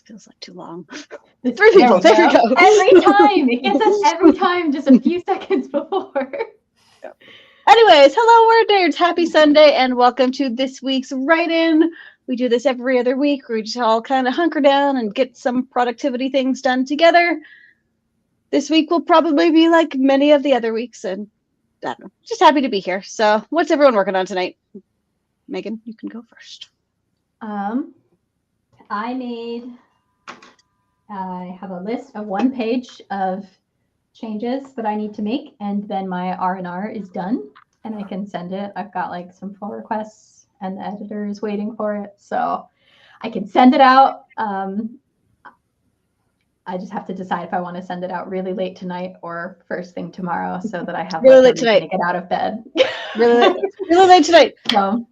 feels like too long. Three people. There we go. Every time. It gets us every time just a few seconds before. Anyways, hello, Word Nerds. Happy Sunday, and welcome to this week's Write-In. We do this every other week where we just all kind of hunker down and get some productivity things done together. This week will probably be like many of the other weeks, and I don't know, just happy to be here. So what's everyone working on tonight? Megan, you can go first. I have a list of 1 page of changes that I need to make, and then my R&R is done and I can send it. I've got like some pull requests and the editor is waiting for it, so I can send it out. I just have to decide if I want to send it out really late tonight or first thing tomorrow, so that I have really late tonight to get out of bed. really late tonight. So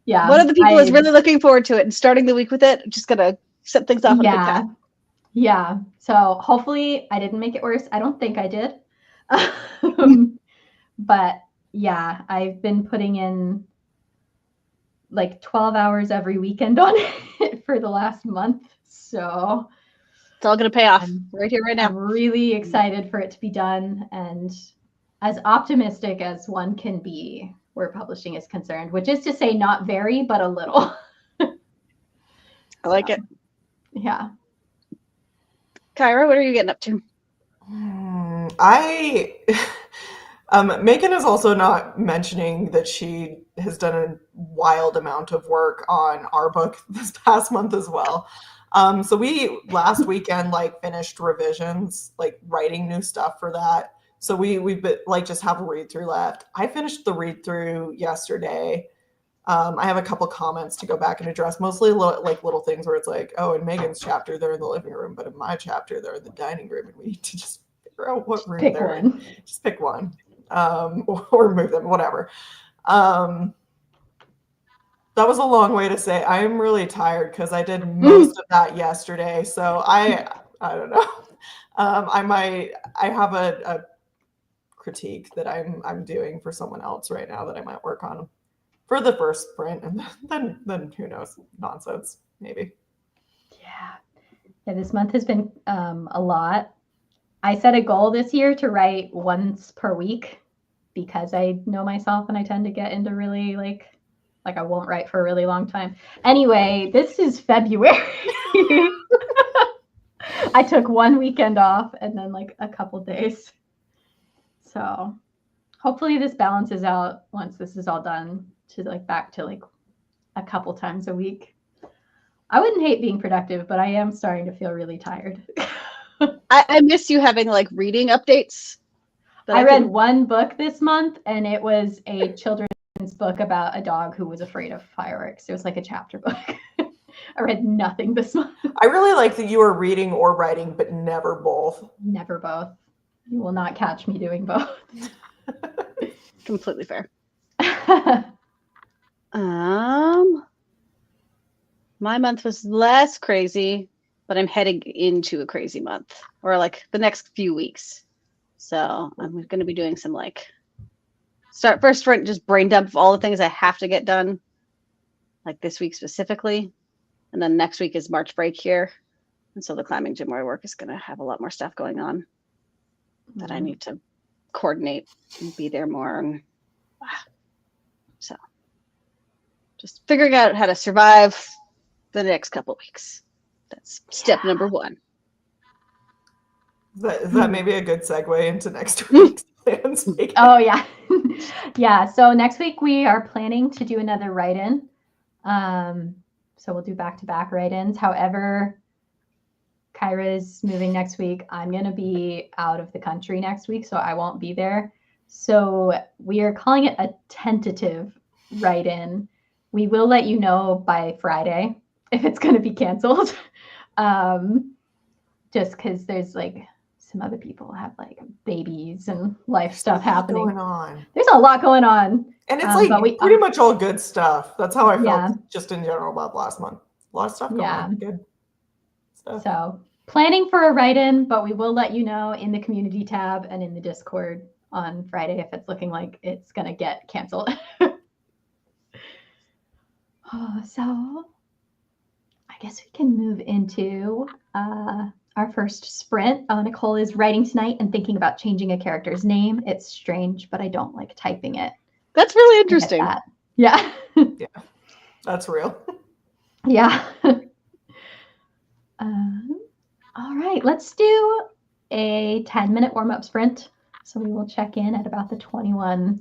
yeah, one of the people is really looking forward to it and starting the week with it. Just gonna set things off on a good path. Yeah. So hopefully I didn't make it worse. I don't think I did. But yeah, I've been putting in like 12 hours every weekend on it for the last month. So it's all going to pay off right here, right now. I'm really excited for it to be done, and as optimistic as one can be where publishing is concerned, which is to say not very, but a little. I like it. Yeah. Kyra, what are you getting up to? Megan is also not mentioning that she has done a wild amount of work on our book this past month as well. So we last weekend finished revisions, writing new stuff for that. So we've been just have a read through left. I finished the read through yesterday. I have a couple comments to go back and address, mostly little things where it's like, oh, in Megan's chapter, they're in the living room, but in my chapter, they're in the dining room, and we need to just figure out what room they're in. Just pick one, or move them, whatever. That was a long way to say I am really tired because I did most of that yesterday. So I don't know. I have a critique that I'm doing for someone else right now that I might work on for the first sprint, and then who knows, nonsense, maybe. Yeah, this month has been a lot. I set a goal this year to write once per week because I know myself and I tend to get into really I won't write for a really long time. Anyway, this is February. I took 1 weekend off and then a couple days. So hopefully this balances out once this is all done to back to a couple times a week. I wouldn't hate being productive, but I am starting to feel really tired. I miss you having reading updates. I read 1 book this month, and it was a children's book about a dog who was afraid of fireworks. It was a chapter book. I read nothing this month. I really like that you are reading or writing, but never both. Never both. You will not catch me doing both. Completely fair. My month was less crazy, but I'm heading into a crazy month, or the next few weeks. So I'm going to be doing some first sprint, just brain dump of all the things I have to get done, this week specifically. And then next week is March break here. And so the climbing gym where I work is going to have a lot more stuff going on that I need to coordinate and be there more. And so just figuring out how to survive the next couple of weeks. That's step number 1. Is that maybe a good segue into next week's plans? Oh, yeah. Yeah. So next week we are planning to do another write-in. So we'll do back-to-back write-ins. However, Kyra's moving next week. I'm going to be out of the country next week, so I won't be there. So we are calling it a tentative write-in. We will let you know by Friday if it's going to be canceled. Just because there's some other people have babies and life stuff happening. Going on. There's a lot going on. And it's pretty much all good stuff. That's how I felt just in general about last month. A lot of stuff going on. Good stuff. So planning for a write-in, but we will let you know in the community tab and in the Discord on Friday if it's looking like it's going to get canceled. So I guess we can move into our first sprint. Nicole is writing tonight and thinking about changing a character's name. It's strange, but I don't like typing it. That's really I get interesting. that. Yeah. That's real. Yeah. All right, let's do a 10-minute warm-up sprint. So we will check in at about the 21.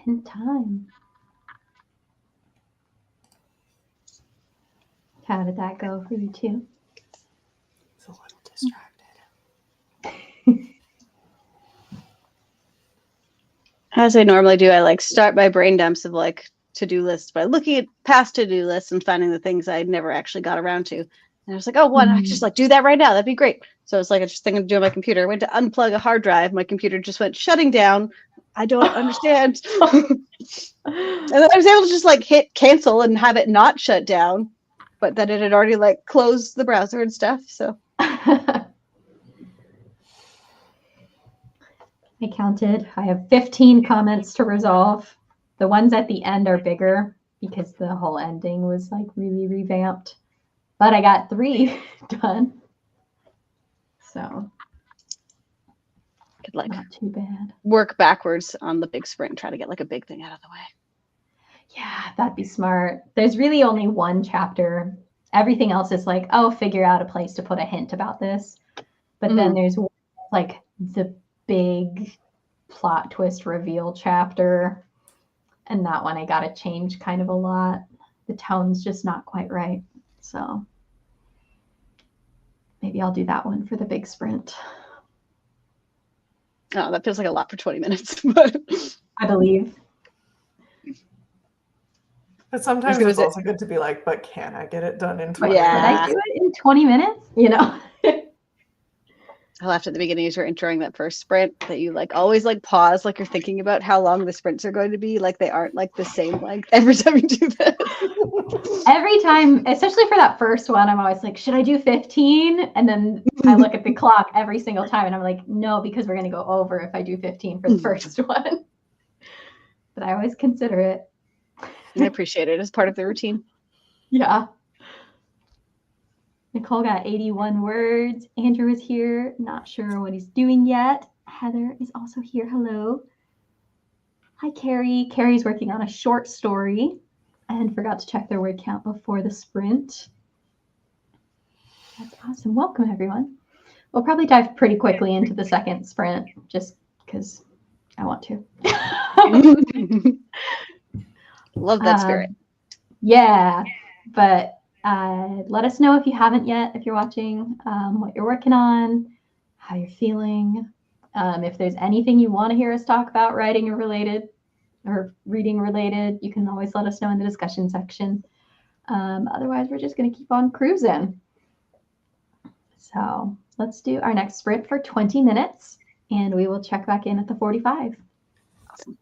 In time. How did that go for you two? It's a little distracted. As I normally do, I like start my brain dumps of like to-do lists by looking at past to-do lists and finding the things I never actually got around to. And I was like, oh, I could just like do that right now. That'd be great. So it's like I just thinking of doing my computer. I went to unplug a hard drive. My computer just went shutting down. I don't understand. And then I was able to just like hit cancel and have it not shut down, but then it had already like closed the browser and stuff. So I counted. I have 15 comments to resolve. The ones at the end are bigger because the whole ending was like really revamped. But I got 3 done. So could like not too bad. work backwards on the big sprint, try to get like a big thing out of the way. Yeah, that'd be smart. There's really only one chapter. Everything else is like, oh, figure out a place to put a hint about this. But then there's like the big plot twist reveal chapter. And that one I got to change kind of a lot. the tone's just not quite right. So maybe I'll do that one for the big sprint. Oh, that feels like a lot for 20 minutes. But I believe. But sometimes gonna it's say- also good to be like, but can I get it done in 20 Could Yeah. I do it in 20 minutes? You know? I laughed at the beginning as you're introing that first sprint that you like always like pause like you're thinking about how long the sprints are going to be. Like they aren't like the same length every time you do that. Every time, especially for that first one, I'm always like, should I do 15? And then I look at the clock every single time and I'm like, no, because we're going to go over if I do 15 for the first one. But I always consider it. I appreciate it as part of the routine. Yeah. Nicole got 81 words. Andrew is here. Not sure what he's doing yet. Heather is also here. Hello. Hi, Carrie. Carrie's working on a short story and forgot to check their word count before the sprint. That's awesome. Welcome, everyone. We'll probably dive pretty quickly into the second sprint just because I want to. Love that spirit. Yeah, but let us know if you haven't yet, if you're watching, what you're working on, how you're feeling. If there's anything you want to hear us talk about, writing or related or reading related, you can always let us know in the discussion section. Otherwise, we're just going to keep on cruising. So let's do our next sprint for 20 minutes, and we will check back in at the 45. Awesome.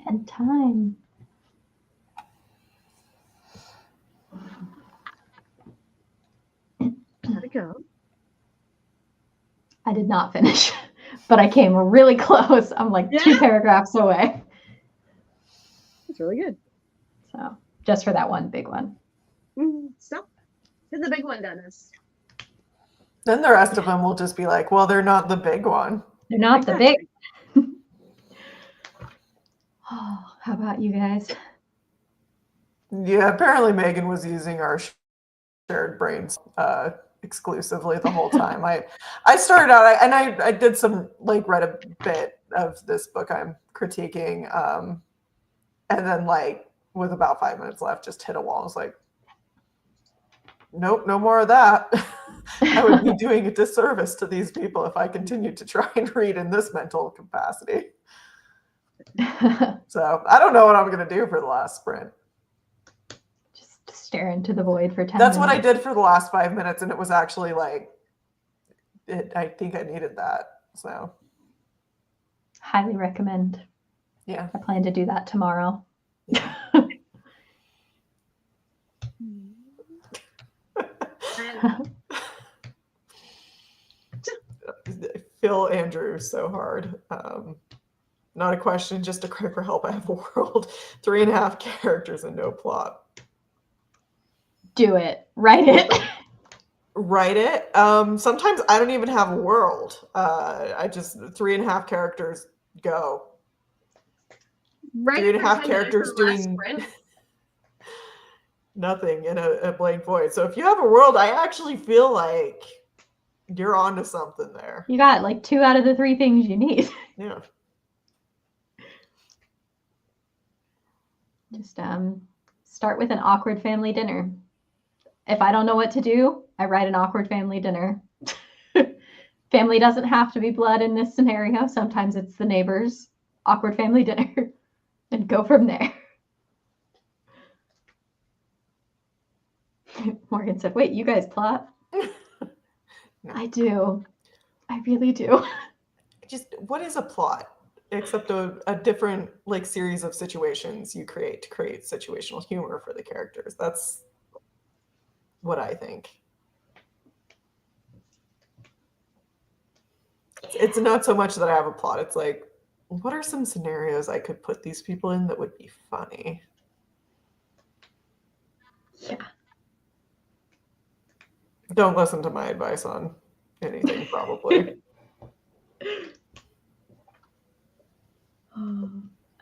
And time. How'd it go? I did not finish, but I came really close. I'm like 2 Yeah. paragraphs away. It's really good. So just for that one big one. Stop. Did the big one, Dennis. Then the rest of them will just be like, well, they're not the big one. They're not Exactly. the big. Oh, how about you guys? Yeah, apparently Megan was using our shared brains exclusively the whole time. I started out and I did some read a bit of this book I'm critiquing, and then with about 5 minutes left, just hit a wall. I was like, nope, no more of that. I would be doing a disservice to these people if I continued to try and read in this mental capacity. So I don't know what I'm going to do for the last sprint. Just stare into the void for 10 That's minutes. what I did for the last 5 minutes, and it was actually I think I needed that. So Highly recommend. yeah. I plan to do that tomorrow. Phil Andrew so hard. Not a question, just a cry for help. I have a world, 3.5 characters and no plot. Do it. Write it. Write it. Sometimes I don't even have a world. I just 3.5 characters go. Right. 3.5 characters doing nothing in a blank void. So if you have a world, I actually feel like you're onto something there. You got 2 out of the 3 things you need. Yeah. Just start with an awkward family dinner. If I don't know what to do, I write an awkward family dinner. Family doesn't have to be blood in this scenario. Sometimes it's the neighbors. Awkward family dinner. And go from there. Morgan said, wait, you guys plot? No. I do. I really do. Just what is a plot? Except a different series of situations you create to create situational humor for the characters. That's what I think. it's not so much that I have a plot. It's like, what are some scenarios I could put these people in that would be funny? Yeah. Don't listen to my advice on anything, probably.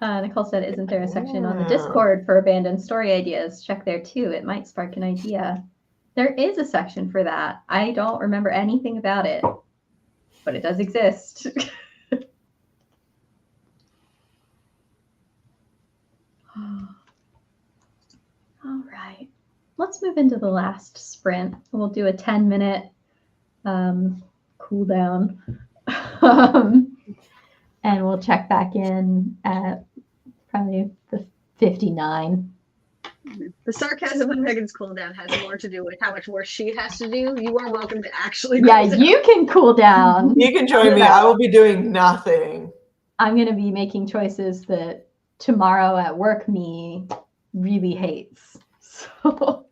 Nicole said, isn't there a section on the Yeah. Discord for abandoned story ideas? Check there too. It might spark an idea. There is a section for that. I don't remember anything about it, but it does exist. All right. Let's move into the last sprint. We'll do a 10-minute cool down. And we'll check back in at probably the 59. The sarcasm of Megan's cooldown has more to do with how much work she has to do. You are welcome to actually. Yeah, cool down. you can cool down. You can join me. I will be doing nothing. I'm going to be making choices that tomorrow at work me really hates. So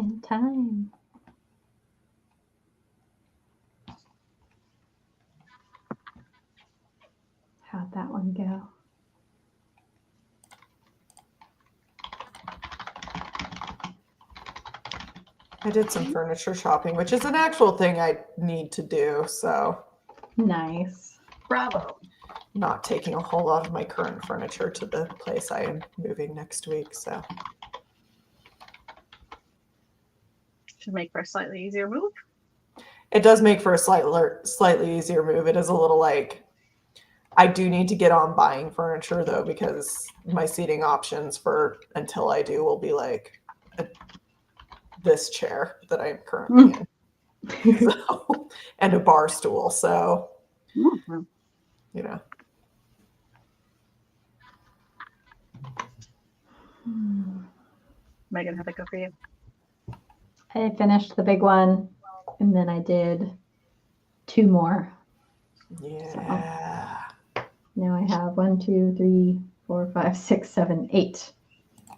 in time. How'd that one go? I did some furniture shopping, which is an actual thing I need to do. So, Nice. Bravo. not taking a whole lot of my current furniture to the place I am moving next week. So, Should make for a slightly easier move. it does make for a slightly easier move. It is a little like, I do need to get on buying furniture though, because my seating options for until I do will be like this chair that I'm currently in, so, and a bar stool. So, Mhm. you know, Megan, how'd that go for you? I finished the big one, and then I did 2 more. yeah. Now I have 1, 2, 3, 4, 5, 6, 7, 8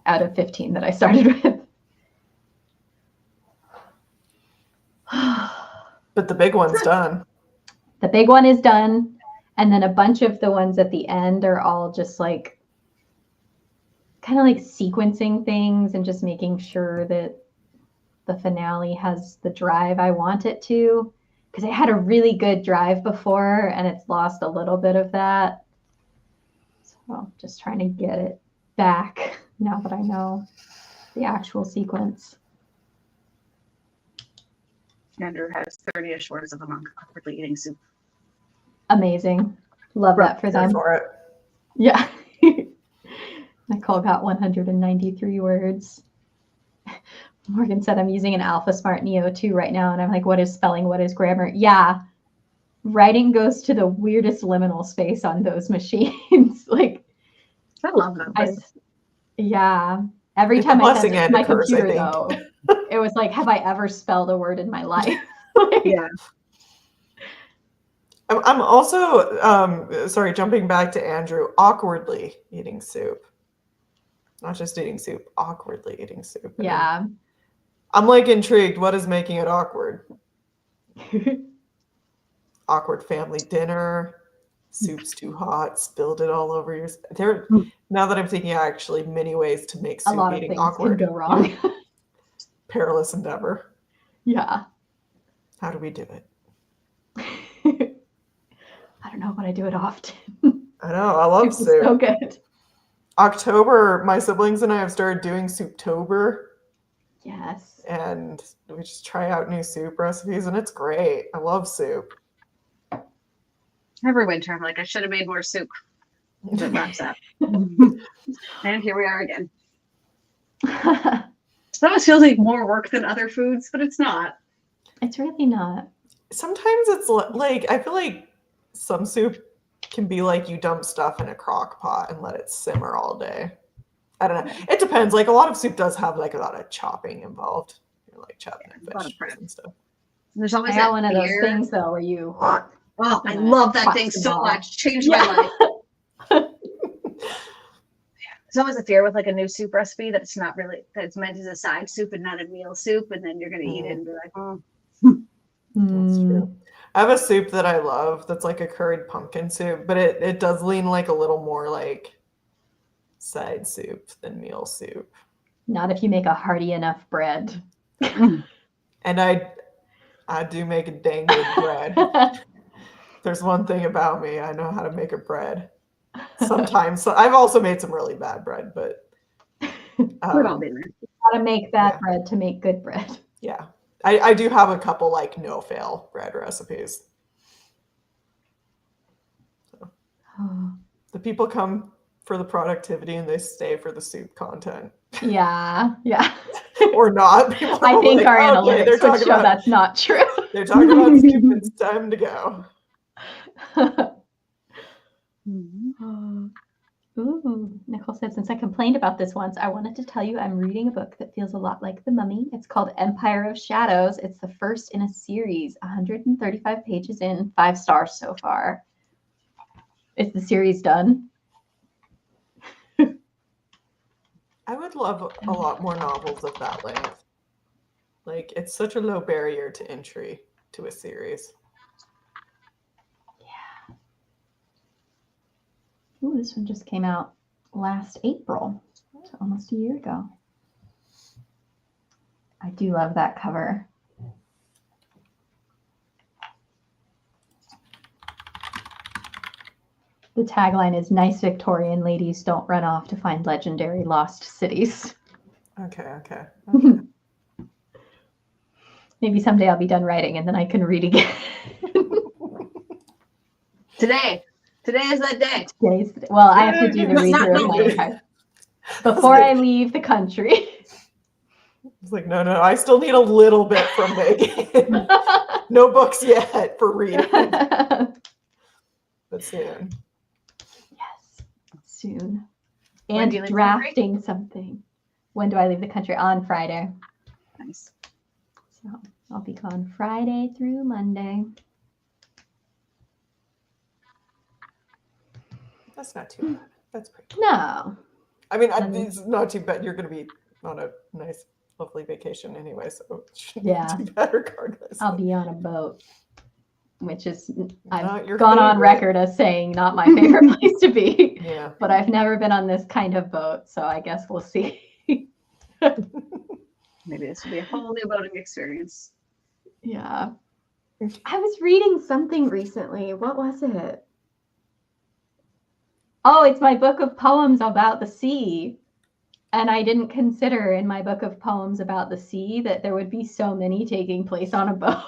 out of 15 that I started with. But the big one's done. The big one is done, and then a bunch of the ones at the end are all just like kind of like sequencing things and just making sure that the finale has the drive I want it to, because it had a really good drive before and it's lost a little bit of that. So just trying to get it back now that I know the actual sequence. Andrew has 30-ish words of a monk awkwardly eating soup. Amazing. Love that for Here them. for it. Yeah. Nicole got 193 words. Morgan said, I'm using an Alpha Smart Neo 2 right now. And I'm like, what is spelling? What is grammar? Yeah. Writing goes to the weirdest liminal space on those machines. Like, I love them. yeah. Every It's a time I blessing sent it and to a my curse, I computer, think. though, it was like, have I ever spelled a word in my life? Like, Yeah. I'm also, sorry, jumping back to Andrew, awkwardly eating soup. Not just eating soup, awkwardly eating soup. And yeah. I'm like intrigued. What is making it awkward? Awkward family dinner. Soup's too hot. Spilled it all over your. There. Now that I'm thinking, actually, many ways to make A soup lot of eating things awkward. can go wrong. Perilous endeavor. Yeah. How do we do it? I don't know, but I do it often. I know. I love It's soup. so good. October, my siblings and I have started doing Souptober, Yes. and we just try out new soup recipes, and it's great. I love soup. Every winter, I'm like, I should have made more soup. It wraps up. And here we are again. It almost feels like more work than other foods, but it's not. It's really not. Sometimes it's like, I feel like some soup can be like you dump stuff in a crock pot and let it simmer all day. I don't know. It depends. Like a lot of soup does have like a lot of chopping involved. You're like chopping up a lot of vegetables prep. and stuff. There's always I got that one of those fear. things though where you Oh, I Yeah. love that Watch thing them so all. much. Changed my life. There's always a fear with like a new soup recipe that it's not really, that it's meant as a side soup and not a meal soup, and then you're gonna eat it and be like, oh. That's true. I have a soup that I love that's like a curried pumpkin soup, but it does lean like a little more like side soup than meal soup. Not if you make a hearty enough bread. And I do make a dang good bread. There's one thing about me, I know how to make a bread. Sometimes. So I've also made some really bad bread, but We've all been there. Gotta make bad Yeah. bread to make good bread. yeah. I do have a couple like no fail bread recipes. The people come for the productivity and they stay for the soup content. Yeah, yeah. Or not. People I are think like, our "Okay, analytics they're would talking show about that's not true. they're talking about soup, it's time to go. Ooh, Nicole said, since I complained about this once, I wanted to tell you I'm reading a book that feels a lot like The Mummy. It's called Empire of Shadows. It's the first in a series, 135 pages in, 5 stars so far. Is the series done? I would love a lot more novels of that length. Like, it's such a low barrier to entry to a series. Ooh, this one just came out last April, so almost a year ago. I do love that cover. The tagline is "Nice Victorian ladies don't run off to find legendary lost cities." Okay. Maybe someday I'll be done writing and then I can read again. Today is that day. Well, I have to do the Not read-through of knowing. my before I leave the country. It's like, no, I still need a little bit from Megan. No books yet for reading, but soon. Yes, soon. When And do you leave the country? drafting something. When do I leave the country? On Friday. Nice. So I'll be gone Friday through Monday. That's not too bad. That's pretty good. No. I mean, Let me- it's not too bad. You're going to be on a nice, lovely vacation anyway, so it shouldn't Yeah. be too bad regardless. I'll be on a boat, which is, I've Not your gone on favorite. record as saying not my favorite place to be, Yeah. but I've never been on this kind of boat, so I guess we'll see. Maybe this will be a whole new boating experience. Yeah. I was reading something recently. What was it? Oh, it's my book of poems about the sea. And I didn't consider in my book of poems about the sea that there would be so many taking place on a boat.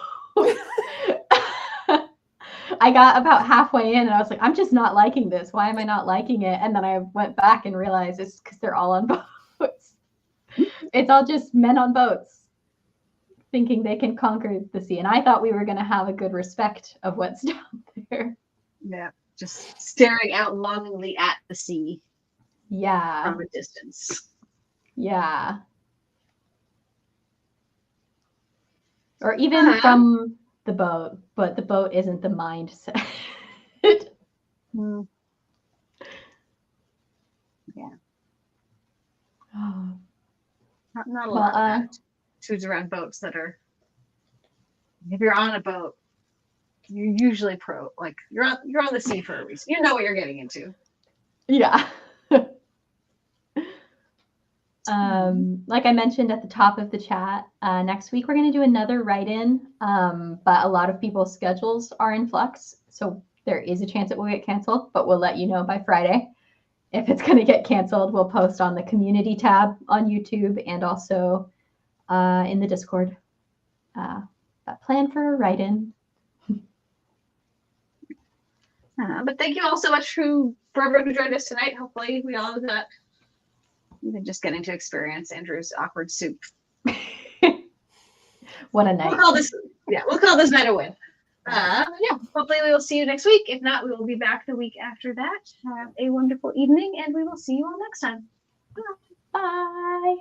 I got about halfway in and I was like, I'm just not liking this. Why am I not liking it? And then I went back and realized it's because they're all on boats. It's all just men on boats thinking they can conquer the sea. And I thought we were going to have a good respect of what's down there. Yeah. Just staring out longingly at the sea Yeah. from a distance. Yeah. Or even from the boat, but the boat isn't the mindset. Mm. Oh, Not a Well, lot of attitudes around boats that are. If you're on a boat, you're usually you're on the sea for a reason. You know what you're getting into. yeah. Like I mentioned at the top of the chat, next week we're going to do another write-in, but a lot of people's schedules are in flux, so there is a chance it will get canceled, but we'll let you know by Friday. If it's going to get canceled, we'll post on the community tab on YouTube and also in the Discord. But plan for a write-in. But thank you all so much for everyone who joined us tonight. Hopefully we all got even just getting to experience Andrew's awkward soup. What a night. We'll call this night a win. Hopefully we will see you next week. If not, we will be back the week after that. Have a wonderful evening, and we will see you all next time. Bye.